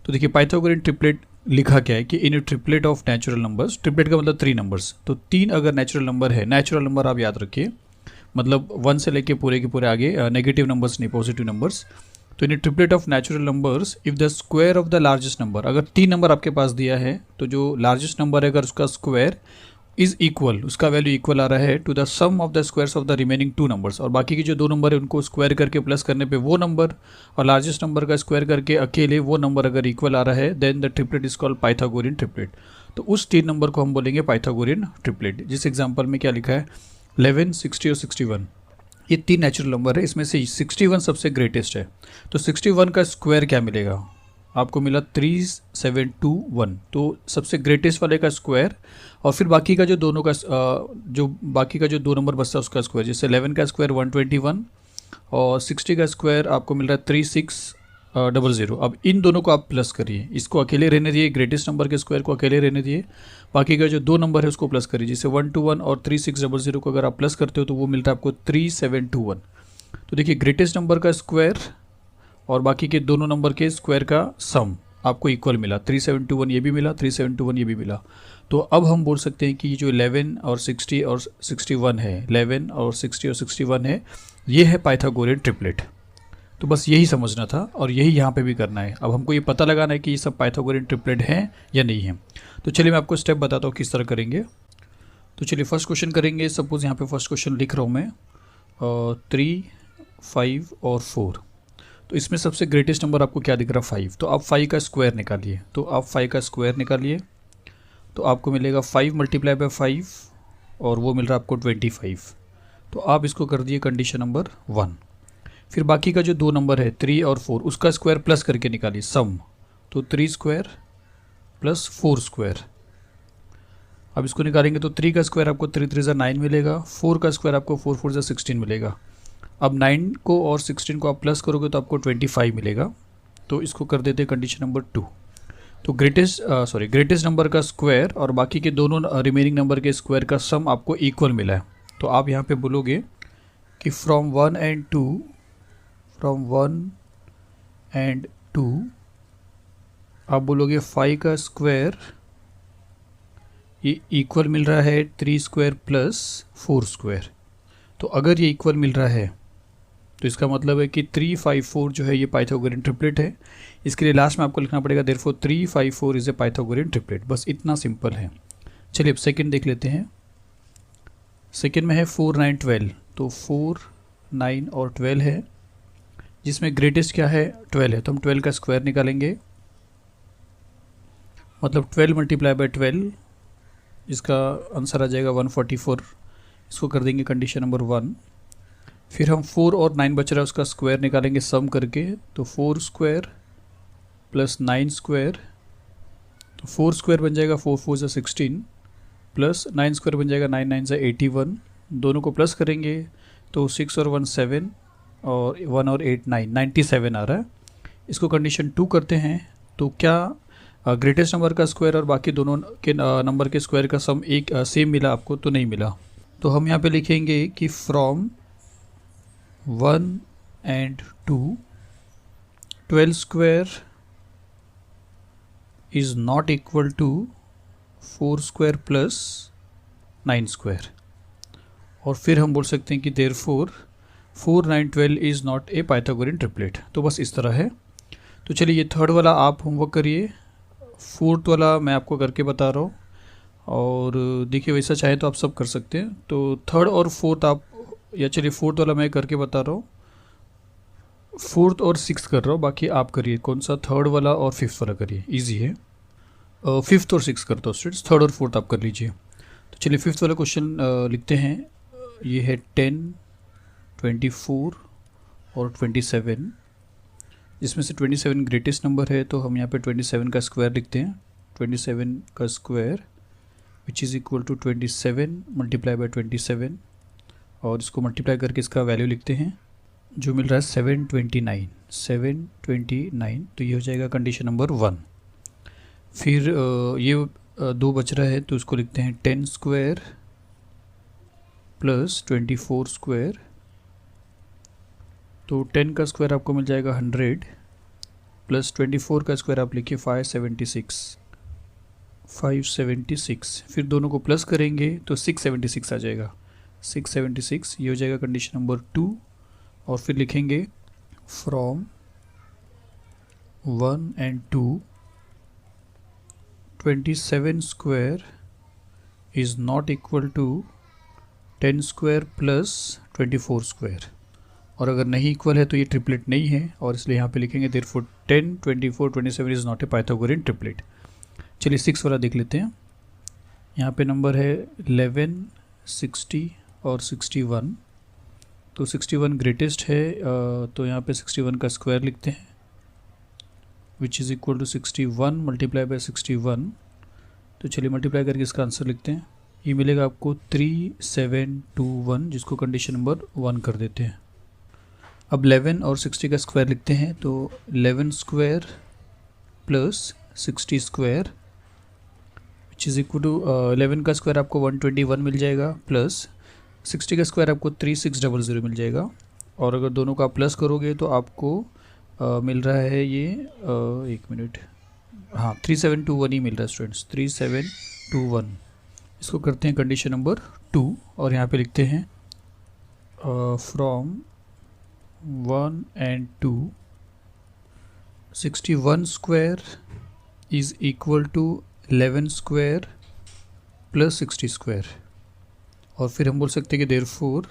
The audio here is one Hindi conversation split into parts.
तो देखिए पाइथागोरियन ट्रिपलेट लिखा क्या है कि in a triplet of natural numbers, triplet का मतलब 3 नंबर्स, तो 3 अगर नेचुरल नंबर है, नेचुरल नंबर आप याद रखिए मतलब 1 से लेके पूरे के पूरे आगे नेगेटिव नंबर्स नहीं, पॉजिटिव नंबर्स। तो in a triplet of natural numbers if the square of the largest number, अगर 3 नंबर आपके पास दिया है तो जो लार्जेस्ट नंबर है अगर उसका स्क्वायर इज इक्वल, उसका वैल्यू इक्वल आ रहा है to the sum of the squares of the remaining 2 numbers, और बाकी के जो 2 नंबर है उनको स्क्वायर करके प्लस करने पे वो नंबर और लार्जेस्ट नंबर का स्क्वायर करके अकेले वो नंबर अगर इक्वल आ रहा है then the triplet is called Pythagorean triplet. तो उस 3 नंबर को हम बोलेंगे पाइथागोरियन ट्रिपलेट। जिस एग्जाम्पल में क्या लिखा है 11, 60 और 61, ये 3 नेचुरल नंबर है, इसमें से 61 सबसे ग्रेटेस्ट है। तो 61 का स्क्वायर क्या मिलेगा आपको, मिला 3721, तो सबसे ग्रेटेस्ट वाले का स्क्वायर और फिर बाकी का जो दोनों का जो बाकी का जो 2 नंबर बचता है उसका स्क्वायर, जैसे 11 का स्क्वायर 121 और 60 का स्क्वायर आपको मिल रहा है 3600। अब इन दोनों को आप प्लस करिए, इसको अकेले रहने दिए, ग्रेटेस्ट नंबर के स्क्वायर को अकेले रहने दिए, बाकी का जो 2 नंबर है उसको प्लस करिए, जैसे 121 और 3600 को अगर आप प्लस करते हो तो वो मिलता है आपको 3721। तो देखिए ग्रेटेस्ट नंबर का स्क्वायर और बाकी के दोनों नंबर के स्क्वायर का सम आपको इक्वल मिला, 3721 ये भी मिला, 3721 ये भी मिला। तो अब हम बोल सकते हैं कि जो 11 और 60 और 61 है, 11 और 60 और 61 है, ये है पाइथागोरियन ट्रिपलेट। तो बस यही समझना था और यही यहाँ पे भी करना है। अब हमको ये पता लगाना है कि ये सब पाइथागोरियन ट्रिपलेट हैं या नहीं है। तो चलिए मैं आपको स्टेप बताता हूँ किस तरह करेंगे। तो चलिए फर्स्ट क्वेश्चन करेंगे। सपोज यहाँ पे फर्स्ट क्वेश्चन लिख रहा हूँ मैं 3, 5 और 4। तो इसमें सबसे ग्रेटेस्ट नंबर आपको क्या दिख रहा है 5, तो आप 5 का स्क्वायर निकालिए। तो आप 5 का स्क्वायर निकालिए तो आपको मिलेगा 5 मल्टीप्लाई बाय 5 और वो मिल रहा है आपको 25। तो आप इसको कर दिए कंडीशन नंबर 1। फिर बाकी का जो 2 नंबर है 3 और 4 उसका स्क्वायर प्लस करके निकालिए सम, तो 3 स्क्वायर प्लस 4 स्क्वायर। अब इसको निकालेंगे तो 3 का स्क्वायर आपको 3 3 9 मिलेगा, 4 का स्क्वायर आपको 4 4 16 मिलेगा। अब 9 को और 16 को आप प्लस करोगे तो आपको 25 मिलेगा। तो इसको कर देते हैं कंडीशन नंबर 2। तो ग्रेटेस्ट नंबर का स्क्वायर और बाकी के दोनों रिमेनिंग नंबर के स्क्वायर का सम आपको इक्वल मिला है। तो आप यहाँ पे बोलोगे कि फ्रॉम 1 एंड 2 आप बोलोगे 5 का स्क्वायर ये इक्वल मिल रहा है 3 स्क्वायर प्लस 4 स्क्वायर। तो अगर ये इक्वल मिल रहा है तो इसका मतलब है कि 3, 5, 4 जो है ये पाइथागोरियन ट्रिपलेट है। इसके लिए लास्ट में आपको लिखना पड़ेगा therefore 3, 5, 4 is a Pythagorean triplet. बस इतना सिंपल है। चलिए अब सेकंड देख लेते हैं। सेकंड में है 4, 9, 12। तो 4, 9 और 12 है, जिसमें ग्रेटेस्ट क्या है 12 है। तो हम 12 का स्क्वायर निकालेंगे, मतलब 12 मल्टीप्लाई बाय 12, इसका आंसर आ जाएगा 144। इसको कर देंगे कंडीशन नंबर 1। फिर हम 4 और 9 बच रहा है उसका स्क्वायर निकालेंगे सम करके, तो 4 स्क्वायर प्लस 9 स्क्वायर, तो 4 स्क्वायर बन जाएगा 4 4 से 16 प्लस 9 स्क्वायर बन जाएगा 9 9 से 81। दोनों को प्लस करेंगे तो 6 और 1 7 और 1 और 8 9 97 आ रहा है। इसको कंडीशन 2 करते हैं तो क्या ग्रेटेस्ट नंबर का स्क्वायर और बाकी दोनों के नंबर के स्क्वायर का सम एक सेम मिला आपको, तो नहीं मिला। तो हम यहाँ पे लिखेंगे कि from 1 and 2 12 square is not equal to 4 square plus 9 square. और फिर हम बोल सकते हैं कि therefore 4, 9, 12 is not a Pythagorean triplet. तो बस इस तरह है। तो चलिए ये थर्ड वाला आप होमवर्क करिए, फोर्थ वाला मैं आपको करके बता रहा हूँ। और देखिए वैसा चाहे तो आप सब कर सकते हैं। तो थर्ड और फोर्थ आप, या चलिए फोर्थ वाला मैं करके बता रहा हूँ, फोर्थ और सिक्स्थ कर रहा हूँ, बाकी आप करिए कौन सा, थर्ड वाला और फिफ्थ वाला करिए, इजी है। फिफ्थ और सिक्स्थ करता हूँ स्टूडेंट्स, थर्ड और फोर्थ आप कर लीजिए। तो चलिए फिफ्थ वाला क्वेश्चन लिखते हैं। ये है 10, 24 और 27, जिसमें से 27 ग्रेटेस्ट नंबर है। तो हम यहाँ पे 27 का स्क्वायर लिखते हैं। 27 का square which is equal to 27 multiply by 27, और इसको मल्टीप्लाई करके इसका वैल्यू लिखते हैं जो मिल रहा है 729। 729, तो ये हो जाएगा कंडीशन नंबर 1। फिर ये 2 बच रहा है तो इसको लिखते हैं 10 स्क्वायर प्लस 24 स्क्वायर। तो 10 का स्क्वायर आपको मिल जाएगा 100 प्लस 24 का स्क्वायर आप लिखिए 576, फिर दोनों को प्लस करेंगे तो 676 आ जाएगा। 676 ये हो जाएगा कंडीशन नंबर 2। और फिर लिखेंगे from 1 and 2 27 square is not equal to 10 square plus 24 square. और अगर नहीं इक्वल है तो ये ट्रिपलेट नहीं है, और इसलिए यहाँ पे लिखेंगे therefore 10, 24, 27 is not a Pythagorean triplet. चलिए 6 वाला देख लेते हैं। यहाँ पे नंबर है 11, 60 और 61। तो 61 ग्रेटेस्ट है, तो यहाँ पे 61 का स्क्वायर लिखते हैं, which is equal to 61 multiply by 61। तो चलिए मल्टीप्लाई करके इसका आंसर लिखते हैं। ये मिलेगा आपको 3721, जिसको कंडीशन नंबर 1 कर देते हैं। अब 11 और 60 का स्क्वायर लिखते हैं, तो 11 square plus 60 square which is equal to 11 का स्क्वायर आपको 121 मिल जाएगा, प्लस 60 का स्क्वायर आपको 3600 मिल जाएगा। और अगर दोनों का प्लस करोगे तो आपको मिल रहा है ये एक मिनट, हाँ 3721 ही मिल रहा है स्टूडेंट्स, 3721। इसको करते हैं कंडीशन नंबर 2 और यहाँ पे लिखते हैं from 1 and 2 61 square is equal to 11 square plus 60 square. और फिर हम बोल सकते हैं कि देयरफॉर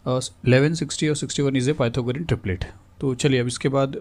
11, 60 और 61 इज़ ए पाइथागोरियन ट्रिपलेट। तो चलिए अब इसके बाद